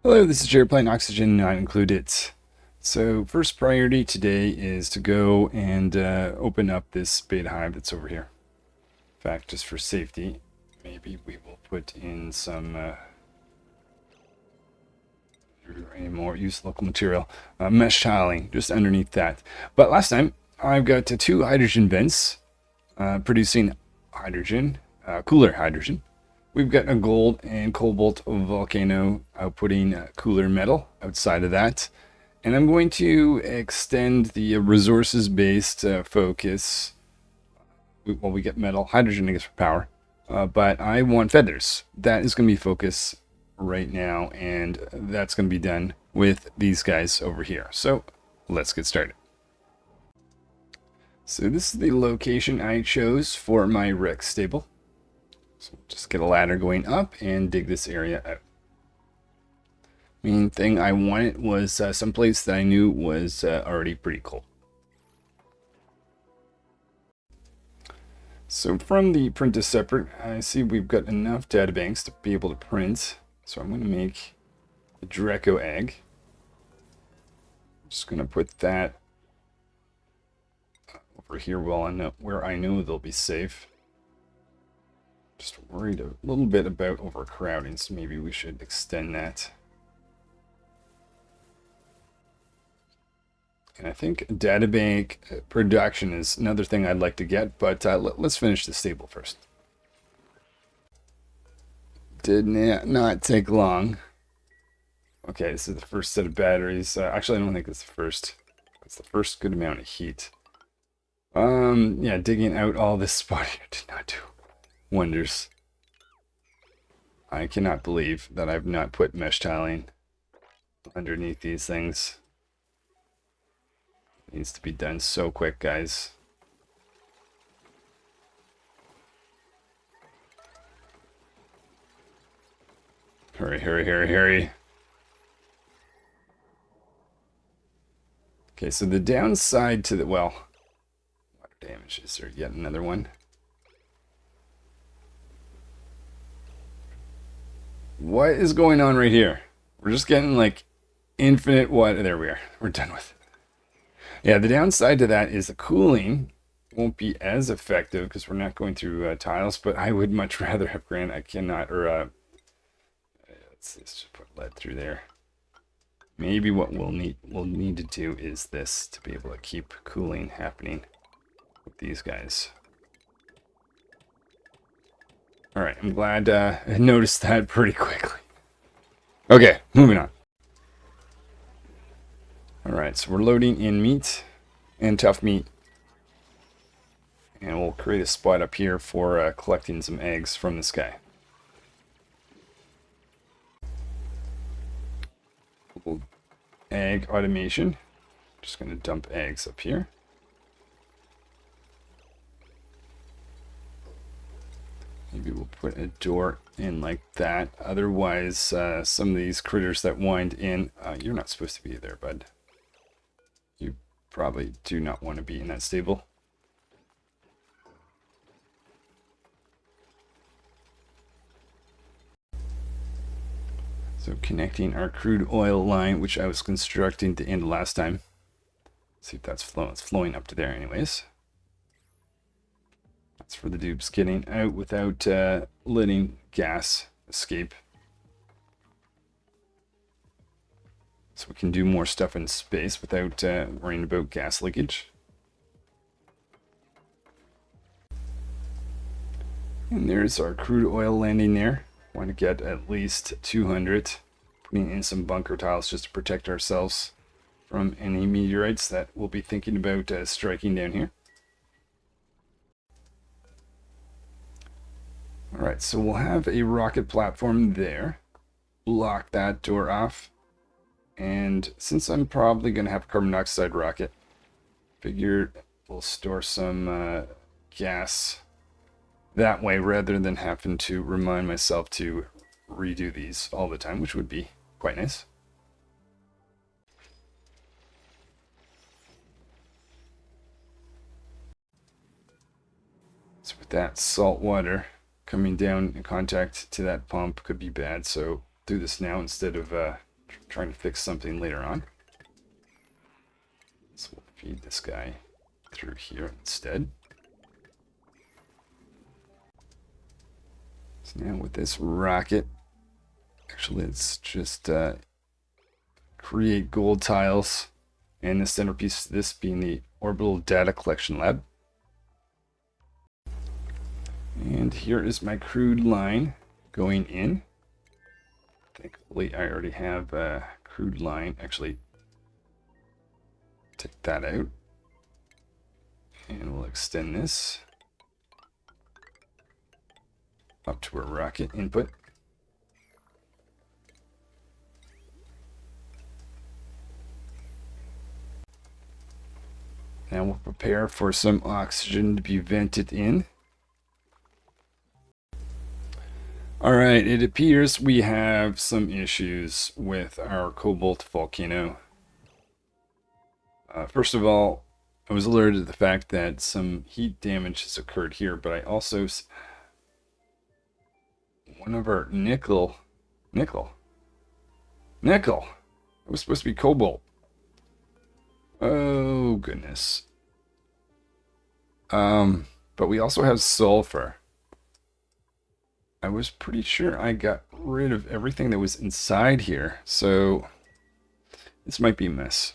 Hello, this is Jared playing Oxygen Not Included. So first priority today is to go and open up this beta hive that's over here. In fact, just for safety, maybe we will put in some any more use local material, mesh tiling just underneath that. But last time I've got two hydrogen vents producing hydrogen, cooler hydrogen. We've got a gold and cobalt volcano outputting cooler metal outside of that. And I'm going to extend the resources-based focus. Well, we get metal, hydrogen, I guess, for power. But I want feathers. That is going to be focus right now. And that's going to be done with these guys over here. So let's get started. So this is the location I chose for my Rhex Stable. So just get a ladder going up and dig this area out. Main thing I wanted was someplace that I knew was already pretty cold. So from the print to separate, I see we've got enough data banks to be able to print. So I'm going to make a Draco egg. I'm just going to put that over here where I know they'll be safe. Just worried a little bit about overcrowding, so maybe we should extend that. And I think databank production is another thing I'd like to get, but let's finish the stable first. Did not take long. Okay, this is the first set of batteries. Actually, I don't think it's the first. It's the first good amount of heat. Yeah, digging out all this spot here did not do wonders. I cannot believe that I've not put mesh tiling underneath these things. It needs to be done so quick, guys. Hurry, hurry, hurry, hurry. Okay, so the downside to the, well, water damage. Is there yet another one? What is going on right here? We're just getting like infinite what? There we are. We're done with it. Yeah, the downside to that is the cooling won't be as effective because we're not going through tiles, but I would much rather have granite. I cannot, or let's just put lead through there. Maybe what we'll need to do is this to be able to keep cooling happening with these guys. All right, I'm glad I noticed that pretty quickly. Okay, moving on. All right, so we're loading in meat and tough meat. And we'll create a spot up here for collecting some eggs from this guy. Egg automation. Just going to dump eggs up here. Maybe we'll put a door in like that. Otherwise, some of these critters that wind in, you're not supposed to be there, bud. You probably do not want to be in that stable. So connecting our crude oil line, which I was constructing at the end of last time. See if that's flowing. It's flowing up to there anyways. That's for the dupes getting out without letting gas escape. So we can do more stuff in space without worrying about gas leakage. And there's our crude oil landing there. Want to get at least 200. Putting in some bunker tiles just to protect ourselves from any meteorites that we'll be thinking about striking down here. Alright, so we'll have a rocket platform there. Block that door off. And since I'm probably going to have a carbon dioxide rocket, figured we'll store some gas that way rather than having to remind myself to redo these all the time, which would be quite nice. So with that salt water coming down in contact to that pump could be bad, so do this now instead of trying to fix something later on. So we'll feed this guy through here instead. So now with this rocket, actually let's just create gold tiles, and the centerpiece of this being the orbital data collection lab. And here is my crude line going in. Thankfully I already have a crude line. Actually, take that out, and we'll extend this up to our rocket input. Now we'll prepare for some oxygen to be vented in. Alright, it appears we have some issues with our cobalt volcano. First of all, I was alerted to the fact that some heat damage has occurred here, but I also... one of our nickel! It was supposed to be cobalt. Oh, goodness. But we also have sulfur. I was pretty sure I got rid of everything that was inside here, so this might be a mess.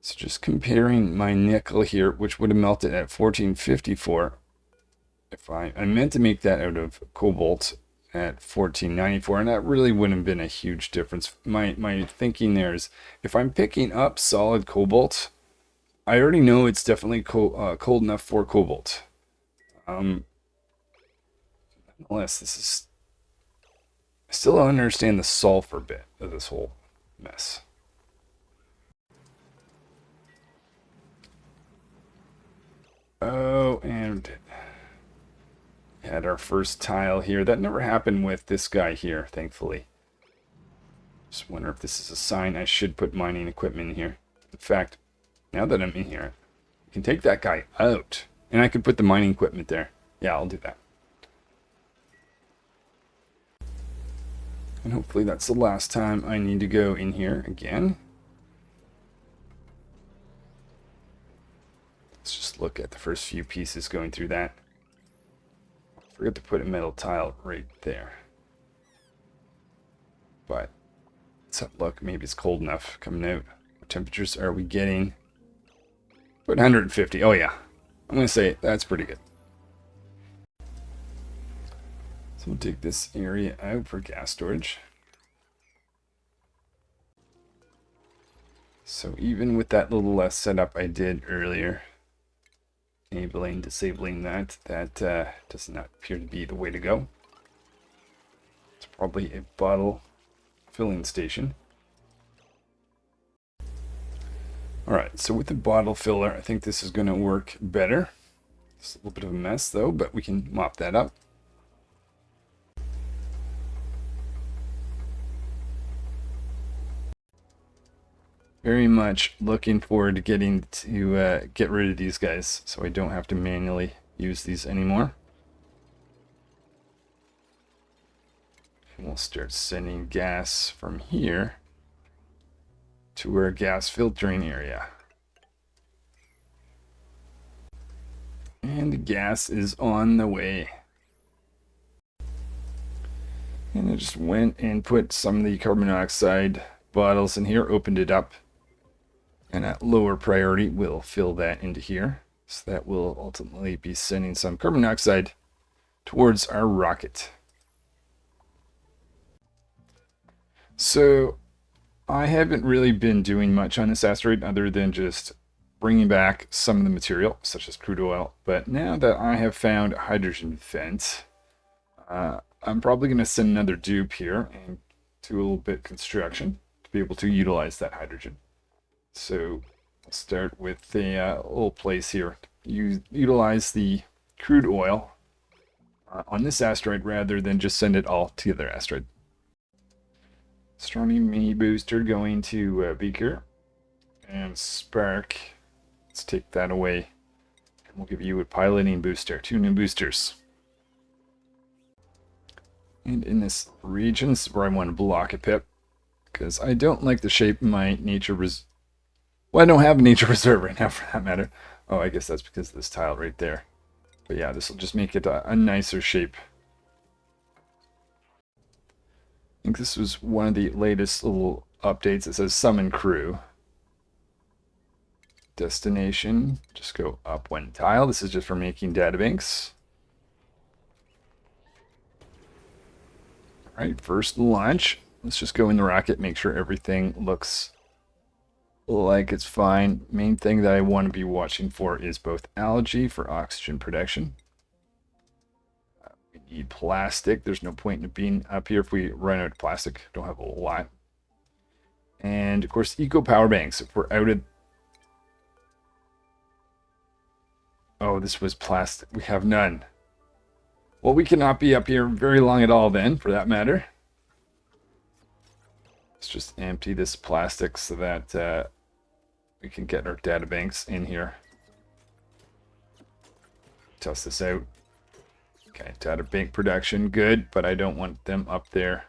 So just comparing my nickel here, which would have melted at 1454. If I meant to make that out of cobalt at 1494, and that really wouldn't have been a huge difference. My thinking there is, if I'm picking up solid cobalt, I already know it's definitely cold enough for cobalt. Nonetheless, this is... I still don't understand the sulfur bit of this whole mess. Oh, and we had our first tile here. That never happened with this guy here, thankfully. Just wonder if this is a sign I should put mining equipment in here. In fact, now that I'm in here, I can take that guy out, and I could put the mining equipment there. Yeah, I'll do that. And hopefully that's the last time I need to go in here again. Let's just look at the first few pieces going through that. I forgot to put a metal tile right there. But let's have a look. Maybe it's cold enough coming out. What temperatures are we getting? About 150. Oh yeah. I'm going to say that's pretty good. So we'll take this area out for gas storage. So even with that little setup I did earlier, enabling, disabling that does not appear to be the way to go. It's probably a bottle filling station. Alright, so with the bottle filler, I think this is going to work better. It's a little bit of a mess though, but we can mop that up. Very much looking forward to getting to get rid of these guys so I don't have to manually use these anymore. And we'll start sending gas from here to our gas filtering area. And the gas is on the way. And I just went and put some of the carbon monoxide bottles in here, opened it up. And at lower priority, we'll fill that into here. So that will ultimately be sending some carbon dioxide towards our rocket. So I haven't really been doing much on this asteroid other than just bringing back some of the material, such as crude oil. But now that I have found a hydrogen vent, I'm probably going to send another dupe here and do a little bit of construction to be able to utilize that hydrogen. So we'll start with a little place here. Utilize the crude oil on this asteroid rather than just send it all to the other asteroid. Astronomy booster going to Beaker and Spark. Let's take that away. And we'll give you a piloting booster, 2 new boosters. And in this region, this is where I want to block a pip. because I don't like the shape of my nature well, I don't have a nature reserve right now, for that matter. Oh, I guess that's because of this tile right there. But yeah, this will just make it a nicer shape. I think this was one of the latest little updates. It says summon crew. Destination, just go up one tile. This is just for making databanks. All right, first launch. Let's just go in the rocket, make sure everything looks like it's fine. Main thing that I want to be watching for is both algae for oxygen production. We need plastic. There's no point in being up here if we run out of plastic. Don't have a lot. And of course, eco power banks. If we're out of... Oh, this was plastic. We have none. Well, we cannot be up here very long at all then, for that matter. Let's just empty this plastic so that we can get our data banks in here. Test this out. Okay, data bank production, good, but I don't want them up there,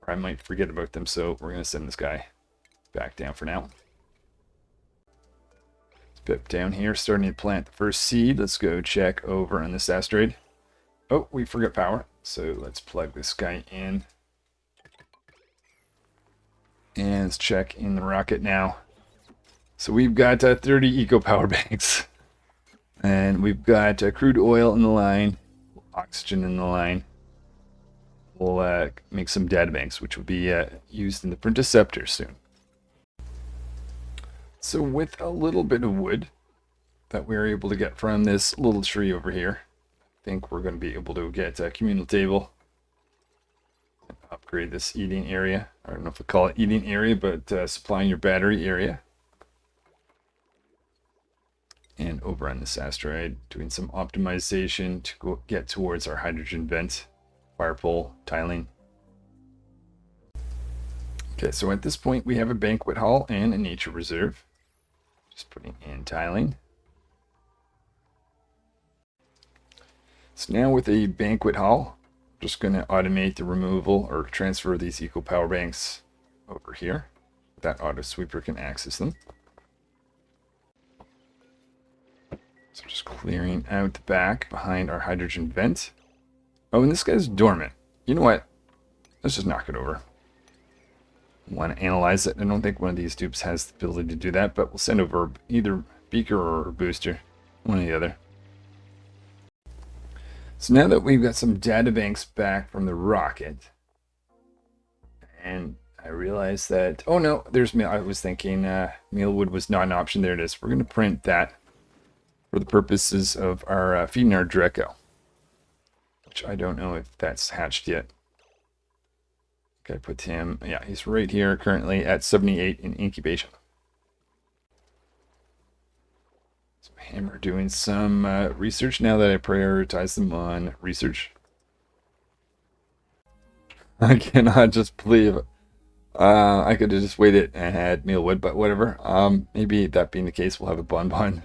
or I might forget about them, so we're going to send this guy back down for now. Let's pip down here, starting to plant the first seed. Let's go check over on this asteroid. Oh, we forgot power, so let's plug this guy in. And let's check in the rocket now. So we've got 30 eco power banks. And we've got crude oil in the line, oxygen in the line. We'll make some data banks, which will be used in the Printoceptor soon. So with a little bit of wood that we're able to get from this little tree over here, I think we're going to be able to get a communal table and upgrade this eating area. I don't know if we call it eating area, but supplying your battery area. And over on this asteroid, doing some optimization to get towards our hydrogen vent, fire pole, tiling. Okay, so at this point we have a banquet hall and a nature reserve. Just putting in tiling. So now with a banquet hall, I'm just going to automate the removal or transfer of these eco power banks over here. That auto sweeper can access them. So just clearing out the back behind our hydrogen vent. Oh, and this guy's dormant. You know what? Let's just knock it over. Want to analyze it. I don't think one of these dupes has the ability to do that, but we'll send over either beaker or booster. One or the other. So now that we've got some data banks back from the rocket, and I realized that, oh no, there's meal. I was thinking mealwood was not an option. There it is. We're going to print that for the purposes of our feeding our Draco, which I don't know if that's hatched yet. Okay, put him, yeah, he's right here currently at 78 in incubation. So Hammer doing some research now that I prioritize them on research. I cannot just believe I could have just waited and had mealwood, but whatever. Maybe that being the case, we'll have a bonbon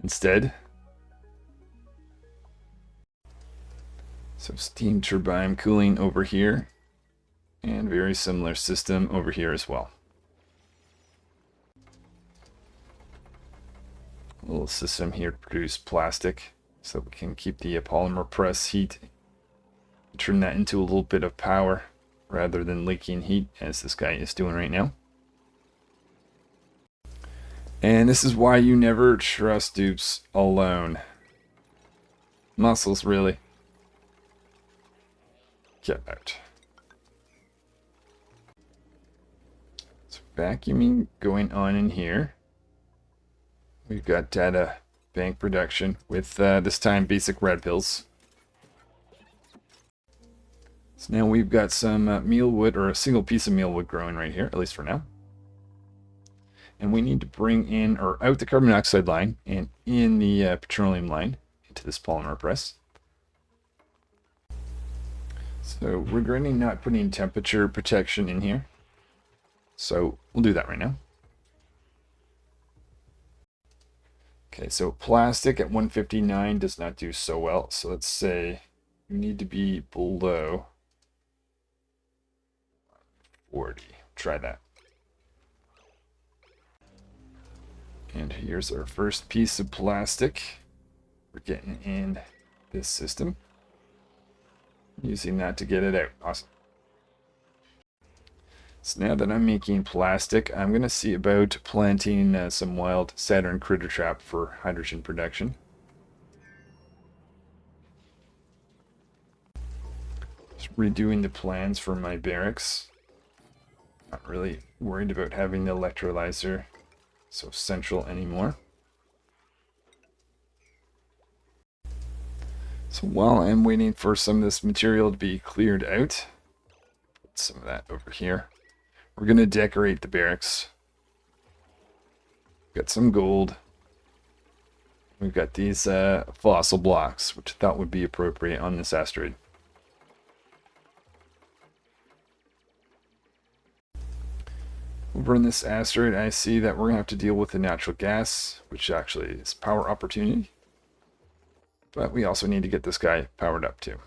instead. So steam turbine cooling over here. And very similar system over here as well. A little system here to produce plastic so we can keep the polymer press heat. Turn that into a little bit of power rather than leaking heat as this guy is doing right now. And this is why you never trust dupes alone. Muscles, really. Get out. Vacuuming going on in here. We've got data bank production with this time basic red pills. So now we've got some mealwood, or a single piece of mealwood growing right here, at least for now. And we need to bring in or out the carbon dioxide line and in the petroleum line into this polymer press. So regretting not putting temperature protection in here. So we'll do that right now. Okay, so plastic at 159 does not do so well. So let's say you need to be below 40. Try that. And here's our first piece of plastic we're getting in this system. Using that to get it out. Awesome. So now that I'm making plastic, I'm going to see about planting some wild Saturn critter trap for hydrogen production. Just redoing the plans for my barracks. Not really worried about having the electrolyzer so central anymore. So while I'm waiting for some of this material to be cleared out, put some of that over here. We're going to decorate the barracks. Got some gold. We've got these fossil blocks, which I thought would be appropriate on this asteroid. Over on this asteroid, I see that we're going to have to deal with the natural gas, which actually is power opportunity. But we also need to get this guy powered up too.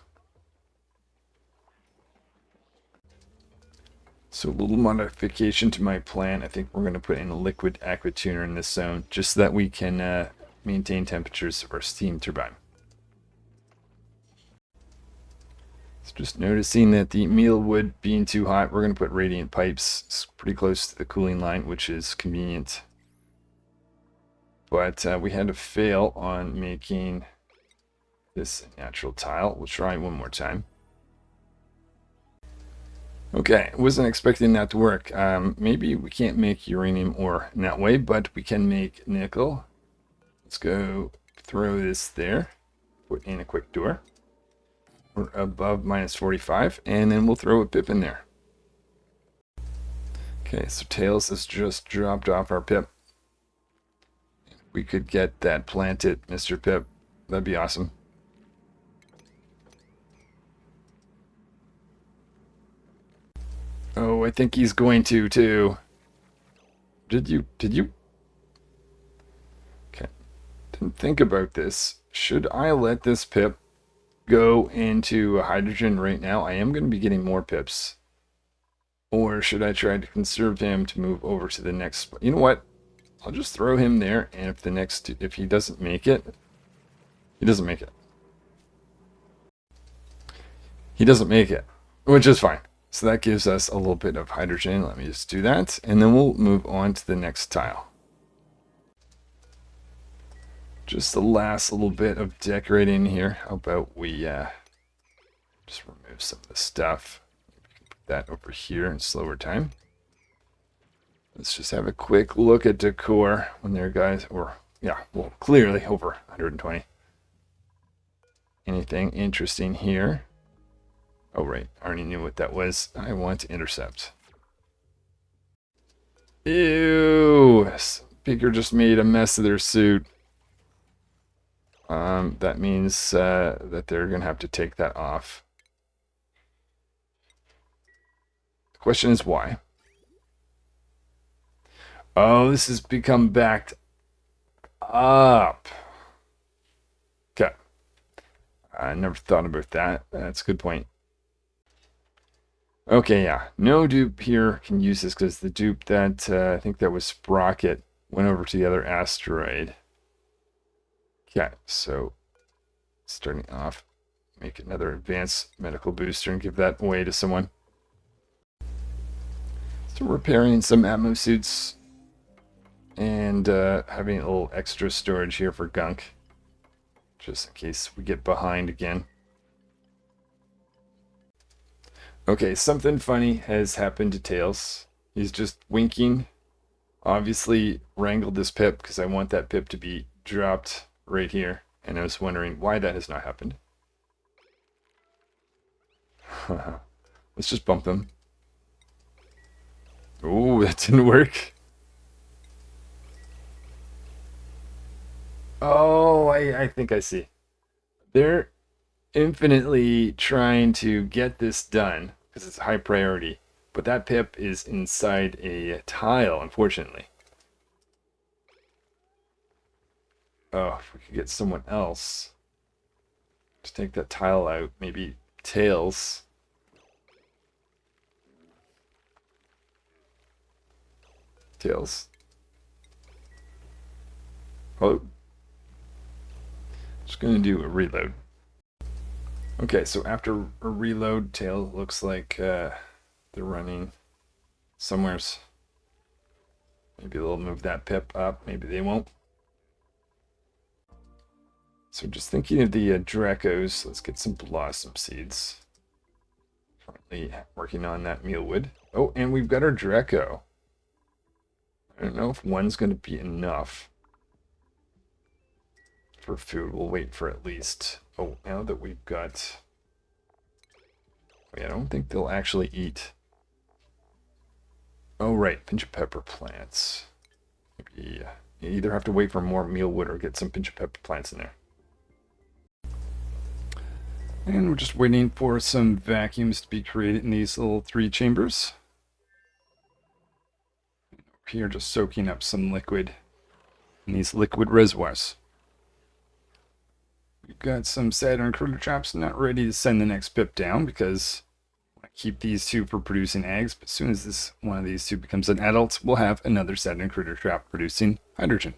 So a little modification to my plan. I think we're going to put in a liquid aqua tuner in this zone, just so that we can maintain temperatures of our steam turbine. So just noticing that the meal wood being too hot, we're going to put radiant pipes. It's pretty close to the cooling line, which is convenient. But we had to fail on making this natural tile. We'll try one more time. Okay, wasn't expecting that to work. Maybe we can't make uranium ore in that way, but we can make nickel. Let's go throw this there. Put in a quick door. We're above minus 45, and then we'll throw a pip in there. Okay, so Tails has just dropped off our pip. If we could get that planted, Mr. Pip, that'd be awesome. Oh, I think he's going to too. Did you? Okay. Didn't think about this. Should I let this pip go into hydrogen right now? I am going to be getting more pips. Or should I try to conserve him to move over to the next spot? You know what? I'll just throw him there, and if he doesn't make it, he doesn't make it. He doesn't make it, which is fine. So that gives us a little bit of hydrogen. Let me just do that. And then we'll move on to the next tile. Just the last little bit of decorating here. How about we just remove some of the stuff. Put that over here in slower time. Let's just have a quick look at decor when there, guys. Or, yeah, well, clearly over 120. Anything interesting here? Oh, right. I already knew what that was. I want to intercept. Ew. Speaker just made a mess of their suit. That means that they're going to have to take that off. The question is why? Oh, this has become backed up. Okay. I never thought about that. That's a good point. Okay, yeah. No dupe here can use this because the dupe that I think that was Sprocket went over to the other asteroid. Okay, so starting off, make another advanced medical booster and give that away to someone. So repairing some Atmo suits and having a little extra storage here for gunk, just in case we get behind again. Okay, something funny has happened to Tails. He's just winking. Obviously wrangled this pip because I want that pip to be dropped right here. And I was wondering why that has not happened. Let's just bump them. Oh, that didn't work. Oh, I think I see. They're infinitely trying to get this done because it's high priority, but that pip is inside a tile, unfortunately. Oh, if we could get someone else to take that tile out, maybe Tails. tails. Oh, just gonna do a reload. Okay, so after a reload, tail looks like they're running somewheres. Maybe they'll move that pip up, maybe they won't. So just thinking of the Dracos, let's get some blossom seeds. Currently working on that mealwood. Oh, and we've got our Draco. I don't know if one's going to be enough for food. We'll wait for at least... Oh, now that we've got... I don't think they'll actually eat. Oh, right, pinch of pepper plants. Maybe you either have to wait for more mealwood or get some pinch of pepper plants in there. And we're just waiting for some vacuums to be created in these little 3 chambers. Here, just soaking up some liquid in these liquid reservoirs. We've got some Saturn critter traps, not ready to send the next pip down because I keep these 2 for producing eggs. But as soon as one of these 2 becomes an adult, we'll have another Saturn critter trap producing hydrogen.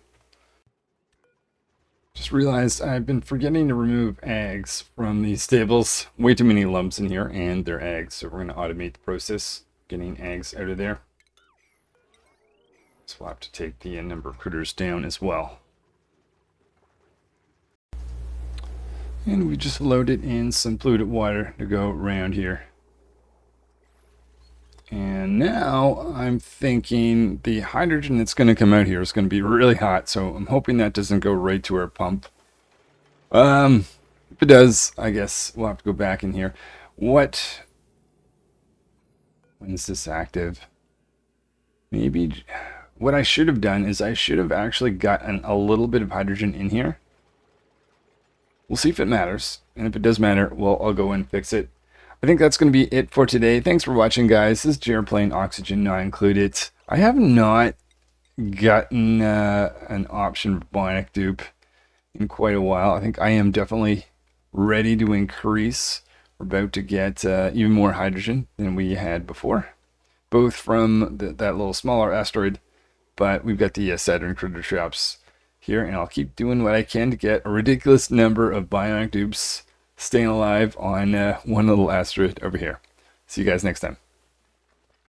Just realized I've been forgetting to remove eggs from these stables. Way too many lumps in here, and they're eggs. So we're going to automate the process, getting eggs out of there. So we'll have to take the number of critters down as well. And we just loaded in some polluted water to go around here. And now I'm thinking the hydrogen that's going to come out here is going to be really hot. So I'm hoping that doesn't go right to our pump. If it does, I guess we'll have to go back in here. When is this active? Maybe what I should have done is I should have actually gotten a little bit of hydrogen in here. We'll see if it matters. And if it does matter, well, I'll go and fix it. I think that's going to be it for today. Thanks for watching, guys. This is Jared playing Oxygen Not Included. I have not gotten an option bionic dupe in quite a while. I think I am definitely ready to increase. We're about to get even more hydrogen than we had before, both from that little smaller asteroid, but we've got the Saturn critter traps here, and I'll keep doing what I can to get a ridiculous number of bionic dupes staying alive on one little asteroid over here. See you guys next time.